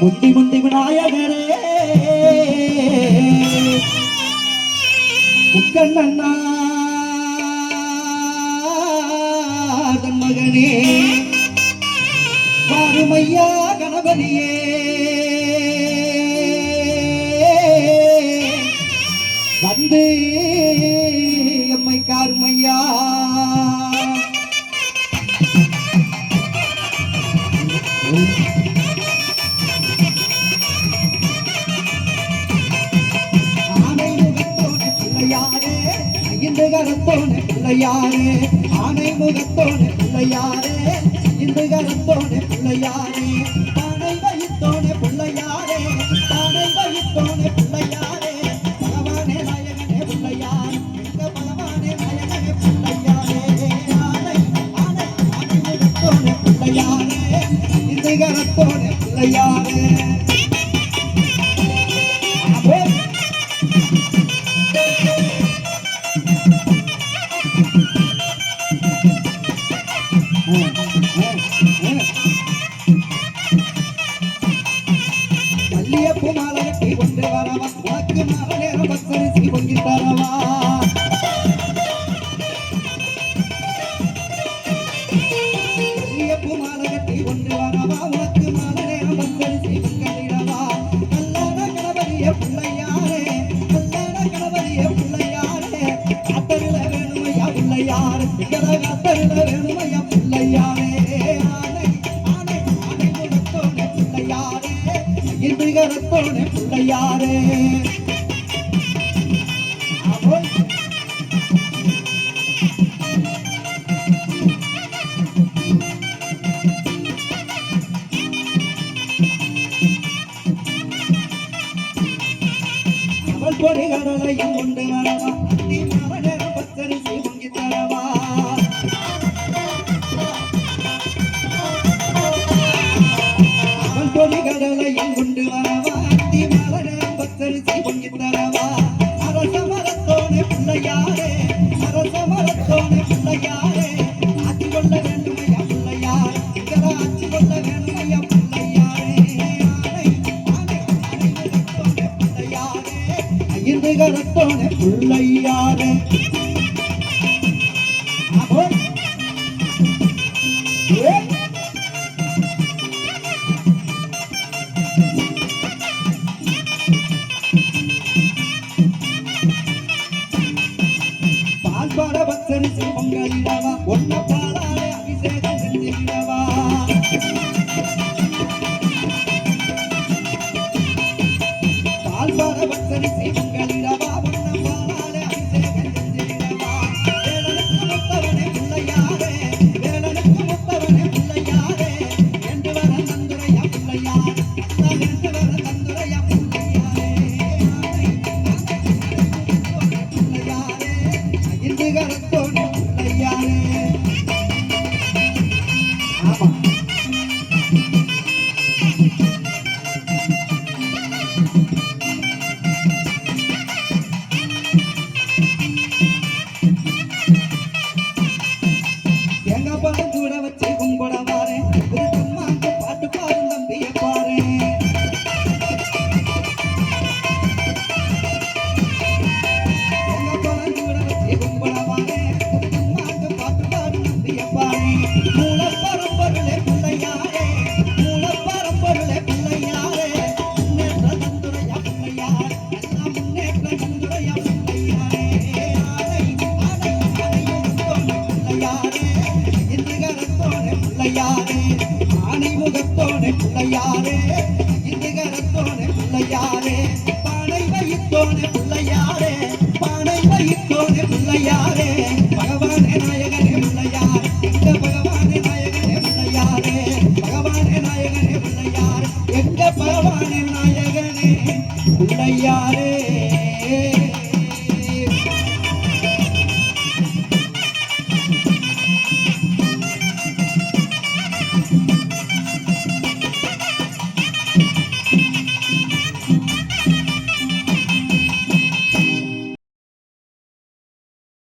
முந்தி முந்தி விநாயகரே முக்கண்ணனாதன் மகனே வாருமையா கணபதியே வந்து எம்மை காருமையா இந்த கரத்தோன பிள்ளையாரே ஆனை முகத்தோன பிள்ளையாரே இந்த கரத்தோன பிள்ளையாரே தானை வயித்தோன பிள்ளையாரே தானை வயித்தோன பிள்ளையாரே பகவானே நாயகனே பிள்ளையார் எங்க பகவானே நாயகனே பிள்ளையாரே ஆனை ஆனை ஆனை முகத்தோன பிள்ளையாரே இந்த கரத்தோன பிள்ளையாரே மல்லியப்பூ மாலை கட்டி கொண்டு வரவா உனக்கு மாலை நேரம் பச்சரிசி பொங்கி தரவா மல்லியப்பூ மாலை கட்டி கொண்டு வரவா உனக்கு மாலை நேரம் பச்சரிசி பொங்கிடவா கல்லாட கணபதிய பிள்ளையாரே கல்லாட கணபதிய பிள்ளையாரே காத்தருள வேணுமையா பிள்ளையாரு காத்தருள வேணுமையா பிள்ளையாரே கரத்தோனே பிள்ளையாரே அவள் பொடி கடலையும் கொண்டு வரவா நீ மரண பச்சரிசி பொங்கி தரவா அவள் பொடி கடலையும் கொண்டு வரவா நீ மரண பச்சரிசி பொங்கி தரவா அரச மரத்தோனே பிள்ளையாரே அரச மரத்தோனே பிள்ளையாரே ஆட்சி கொள்ள வேண்டுமையா பிள்ளையார் இங்கர ஆட்சி கொள்ள வேண்டுமையா பிள்ளையாரே ஆனை ஆனை ஆனை மரத்தோனே பிள்ளையாரே ஐந்து கரத்தோனே பிள்ளையாரே பால்பாட பச்சரிசி பொங்கலிடவா ஒன்ன பாலாலே அபிஷேகம் செஞ்சிடவா பால்பாட பச்சரிசி பொங்கலிடவா ஒன்ன பாலாலே அபிஷேகம் செஞ்சிடவா வேலனுக்கு முத்தவனே பிள்ளையாரே வேலனுக்கு முத்தவனே பிள்ளையாரே என்று வர தந்துரையா பிள்ளையார் என்று வர தந்துரையா பிள்ளையாரே பிள்ளையாரே இந்த கரத்தோட பிள்ளையாரே ஆமா எங்க படம் கூட வச்சு கும்பிட வாரே சும்மாக்கு பாட்டு பாடும் தம்பிய பாரு எங்க படம் கூட வச்சு கும்பிட வாரே சும்மாக்கு பாட்டு பாடும் தம்பிய பாரு மூல பரம்பொருளே பிள்ளையாரே மூல பரம்பொருளே பிள்ளையாரே முன்னேற்ற தந்துரையா பிள்ளையார் எல்லாம் முன்னேற்ற தந்துரையா பிள்ளையாரே ஆனை ஆனை ஆனை முகத்தோனே பிள்ளையாரே இந்த கரத்தோனே பிள்ளையாரே ஆனை முகத்தோனே பிள்ளையாரே